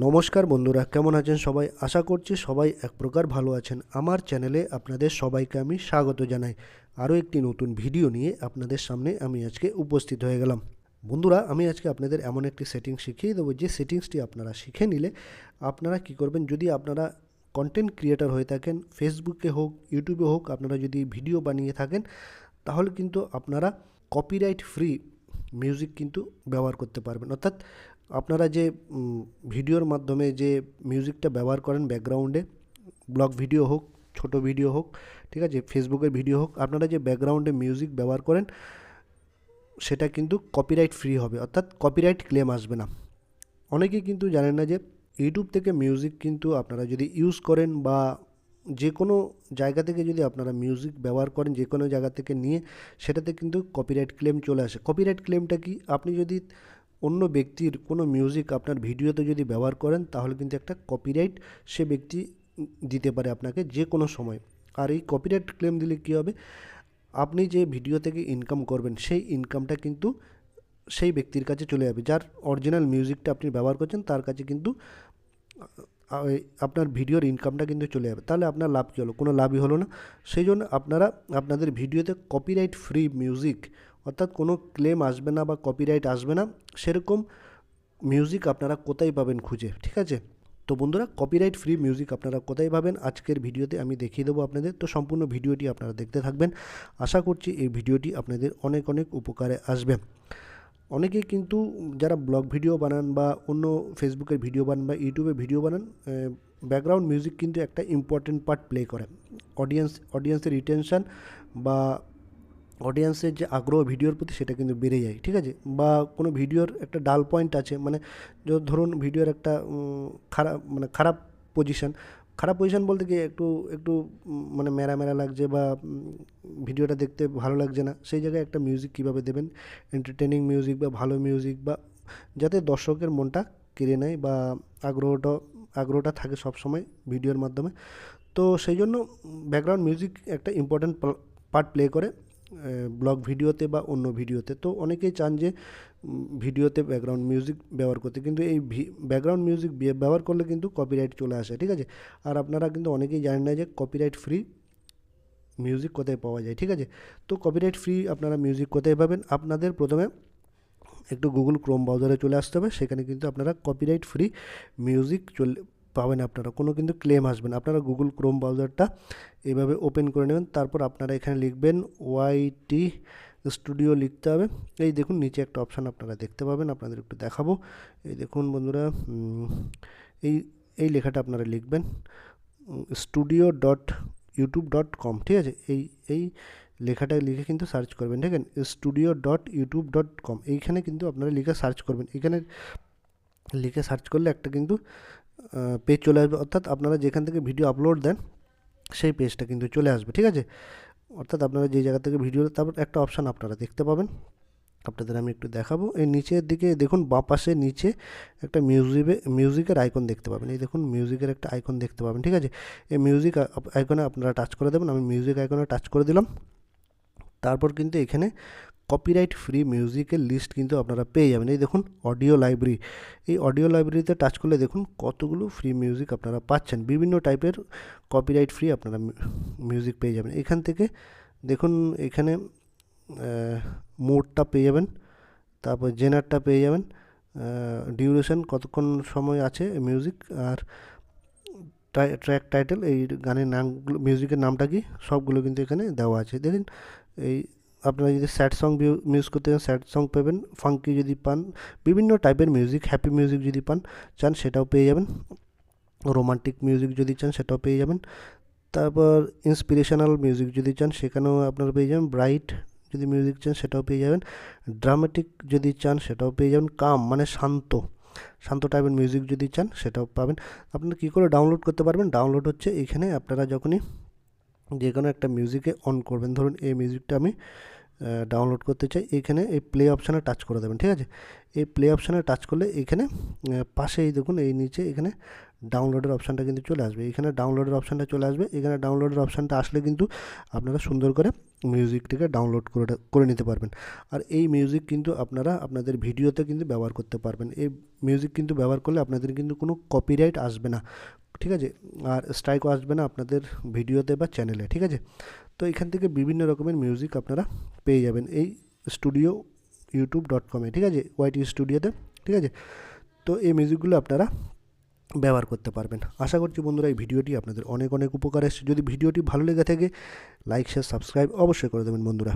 নমস্কার বন্ধুরা, কেমন আছেন সবাই? আশা করছি সবাই এক প্রকার ভালো আছেন। আমার চ্যানেলে আপনাদের সবাইকে আমি স্বাগত জানাই। আরও একটি নতুন ভিডিও নিয়ে আপনাদের সামনে আমি আজকে উপস্থিত হয়ে গেলাম। বন্ধুরা, আমি আজকে আপনাদের এমন একটি সেটিংস শিখিয়ে দেবো, যে সেটিংসটি আপনারা শিখে নিলে আপনারা কি করবেন, যদি আপনারা কন্টেন্ট ক্রিয়েটর হয়ে থাকেন, ফেসবুকে হোক ইউটিউবে হোক, আপনারা যদি ভিডিও বানিয়ে থাকেন, তাহলে কিন্তু আপনারা কপিরাইট ফ্রি মিউজিক কিন্তু ব্যবহার করতে পারবেন। অর্থাৎ আপনারা যে ভিডিওর মাধ্যমে যে মিউজিকটা ব্যবহার করেন ব্যাকগ্রাউন্ডে, ব্লগ ভিডিও হোক, ছোট ভিডিও হোক, ঠিক আছে, ফেসবুকের ভিডিও হোক, আপনারা যে ব্যাকগ্রাউন্ডে মিউজিক ব্যবহার করেন সেটা কিন্তু কপিরাইট ফ্রি হবে, অর্থাৎ কপিরাইট ক্লেম আসবে না। অনেকেই কিন্তু জানেন না যে ইউটিউব থেকে মিউজিক কিন্তু আপনারা যদি ইউজ করেন বা যে কোনো জায়গা থেকে যদি আপনারা মিউজিক ব্যবহার করেন, যে কোনো জায়গা থেকে নিয়ে, সেটাতে কিন্তু কপিরাইট ক্লেম চলে আসে। কপিরাইট ক্লেমটা কি? আপনি যদি অন্য ব্যক্তির কোনো মিউজিক আপনার ভিডিওতে যদি ব্যবহার করেন, তাহলে কিন্তু একটা কপিরাইট সে ব্যক্তি দিতে পারে আপনাকে যে কোনো সময়। আর এই কপিরাইট ক্লেম দিলে কী হবে, আপনি যে ভিডিও থেকে ইনকাম করবেন সেই ইনকামটা কিন্তু সেই ব্যক্তির কাছে চলে যাবে, যার অরিজিনাল মিউজিকটা আপনি ব্যবহার করছেন তার কাছে কিন্তু আপনার ভিডিওর ইনকামটা কিন্তু চলে যাবে। তাহলে আপনার লাভ কী হলো? কোনো লাভই হলো না। সেই জন্য আপনারা আপনাদের ভিডিওতে কপিরাইট ফ্রি মিউজিক, অর্থাৎ কোনো ক্লেম আসবে না বা কপিরাইট আসবে না, সেরকম মিউজিক আপনারা কোথায় পাবেন খুঁজে, ঠিক আছে? তো বন্ধুরা, কপিরাইট ফ্রি মিউজিক আপনারা কোথায় পাবেন আজকের ভিডিওতে আমি দেখিয়ে দেবো আপনাদের। তো সম্পূর্ণ ভিডিওটি আপনারা দেখতে থাকবেন। আশা করছি এই ভিডিওটি আপনাদের অনেক অনেক উপকারে আসবে। অনেকে কিন্তু যারা ব্লগ ভিডিও বানান বা অন্য ফেসবুকের ভিডিও বানান বা ইউটিউবে ভিডিও বানান, ব্যাকগ্রাউন্ড মিউজিক কিন্তু একটা ইম্পর্টেন্ট পার্ট প্লে করে। অডিয়েন্সের রিটেনশান বা অডিয়েন্সের যে আগ্রহ ভিডিওর প্রতি, সেটা কিন্তু বেড়ে যায়, ঠিক আছে? বা কোনো ভিডিওর একটা ডাল পয়েন্ট আছে, মানে ধরুন ভিডিওর একটা খারাপ পজিশন বলতে কি, একটু একটু মানে মেরা মেরা লাগছে বা ভিডিওটা দেখতে ভালো লাগছে না, সেই জায়গায় একটা মিউজিক কীভাবে দেবেন, এন্টারটেনিং মিউজিক বা ভালো মিউজিক, বা যাতে দর্শকের মনটা কেড়ে নেয় বা আগ্রহটা থাকে সবসময় ভিডিওর মাধ্যমে। তো সেই জন্য ব্যাকগ্রাউন্ড মিউজিক একটা ইম্পর্ট্যান্ট পার্ট প্লে করে ব্লগ ভিডিওতে বা অন্য ভিডিওতে। তো অনেকেই চান যে ভিডিওতে ব্যাকগ্রাউন্ড মিউজিক ব্যবহার করতে, কিন্তু এই ব্যাকগ্রাউন্ড মিউজিক ব্যবহার করলে কিন্তু কপিরাইট চলে আসে, ঠিক আছে? আর আপনারা কিন্তু অনেকেই জানেন না যে কপিরাইট ফ্রি মিউজিক কোথায় পাওয়া যায়, ঠিক আছে? তো কপিরাইট ফ্রি আপনারা মিউজিক কোথায় পাবেন? আপনাদের প্রথমে একটু গুগল ক্রোম ব্রাউজারে চলে আসতে হবে। সেখানে কিন্তু আপনারা কপিরাইট ফ্রি মিউজিক পাবেন, আপনারা কোনো কিন্তু ক্লেম আসবে না। আপনারা গুগল ক্রোম ব্রাউজারটা এইভাবে ওপেন করে নেবেন। তারপর আপনারা এখানে লিখবেন ওয়াইটি স্টুডিও লিখতে হবে। এই দেখুন নিচে একটা অপশান আপনারা দেখতে পাবেন, আপনাদের একটু দেখাবো। এই দেখুন বন্ধুরা, এই এই লেখাটা আপনারা লিখবেন studio.youtube.com, ঠিক আছে? এই লেখাটা লিখে কিন্তু সার্চ করবেন, ঠিক আছে? studio.youtube.com, এইখানে কিন্তু আপনারা লিখে সার্চ করবেন। এখানে লিখে সার্চ করলে একটা কিন্তু পেজ চলে আসবে, অর্থাৎ আপনারা যেখান থেকে ভিডিও আপলোড দেন সেই পেজটা কিন্তু চলে আসবে, ঠিক আছে? অর্থাৎ আপনারা যে জায়গা থেকে ভিডিও, তারপর একটা অপশান আপনারা দেখতে পাবেন, আপনাদের আমি একটু দেখাবো। এই নিচের দিকে দেখুন, বাঁ পাশে নিচে একটা মিউজিকের আইকন দেখতে পাবেন। এই দেখুন মিউজিকের একটা আইকন দেখতে পাবেন, ঠিক আছে? এই মিউজিক আইকনে আপনারা টাচ করে দেবেন। আমি মিউজিক আইকনে টাচ করে দিলাম। তারপর কিন্তু এখানে কপিরাইট ফ্রি মিউজিকের লিস্ট কিন্তু আপনারা পেয়ে যাবেন। এই দেখুন অডিও লাইব্রেরি, এই অডিও লাইব্রেরিতে টাচ করলে দেখুন কতগুলো ফ্রি মিউজিক আপনারা পাচ্ছেন। বিভিন্ন টাইপের কপিরাইট ফ্রি আপনারা মিউজিক পেয়ে যাবেন এখান থেকে। দেখুন এখানে মোডটা পেয়ে যাবেন, তারপর জেনারটা পেয়ে যাবেন, ডিউরেশন কতক্ষণ সময় আছে মিউজিক, আর ট্র্যাক টাইটেল, এই গানের নামগুলো, মিউজিকের নামটা কি, সবগুলো কিন্তু এখানে দেওয়া আছে। দেখুন এই আপনারা যদি স্যাড সং মিউজ করতে চান স্যাড সং পাবেন, ফাঙ্কি যদি পান, বিভিন্ন টাইপের মিউজিক, হ্যাপি মিউজিক যদি চান সেটাও পেয়ে যাবেন, রোমান্টিক মিউজিক যদি চান সেটাও পেয়ে যাবেন। তারপর ইন্সপিরেশনাল মিউজিক যদি চান সেখানেও আপনারা পেয়ে যাবেন, ব্রাইট যদি মিউজিক চান সেটাও পেয়ে যাবেন, ড্রামাটিক যদি চান সেটাও পেয়ে যাবেন, কাম মানে শান্ত টাইপের মিউজিক যদি চান সেটাও পাবেন। আপনারা কী করে ডাউনলোড করতে পারবেন? ডাউনলোড হচ্ছে এখানে, আপনারা যখনই যে কোনো একটা মিউজিকে অন করবেন, ধরুন এই মিউজিকটা আমি ডাউনলোড করতে চাই, এখানে এই প্লে অপশানে টাচ করে দেবেন, ঠিক আছে। এই প্লে অপশানে টাচ করলে এখানে পাশেই দেখুন এই নিচে এখানে ডাউনলোডের অপশানটা কিন্তু চলে আসবে, এখানে ডাউনলোডের অপশানটা চলে আসবে। এখানে ডাউনলোডের অপশানটা আসলে কিন্তু আপনারা সুন্দর করে মিউজিকটিকে ডাউনলোড করে নিতে পারবেন। আর এই মিউজিক কিন্তু আপনারা আপনাদের ভিডিওতে কিন্তু ব্যবহার করতে পারবেন। এই মিউজিক কিন্তু ব্যবহার করলে আপনাদের কিন্তু কোনো কপিরাইট আসবে না, ঠিক আছে, আর স্ট্রাইকও আসবে না আপনাদের ভিডিওতে বা চ্যানেলে, ঠিক আছে। তো এখান থেকে বিভিন্ন রকমের মিউজিক আপনারা পেয়ে যাবেন এই স্টুডিও youtube.com-এ, ঠিক আছে, ওয়াইটি স্টুডিওতে, ঠিক আছে। তো এই মিউজিকগুলো আপনারা ব্যবহার করতে পারবেন। আশা করছি বন্ধুরা এই ভিডিওটি আপনাদের অনেক অনেক উপকার এসেছে। যদি ভিডিওটি ভালো লেগে থাকে লাইক শেয়ার সাবস্ক্রাইব অবশ্যই করে দেবেন বন্ধুরা।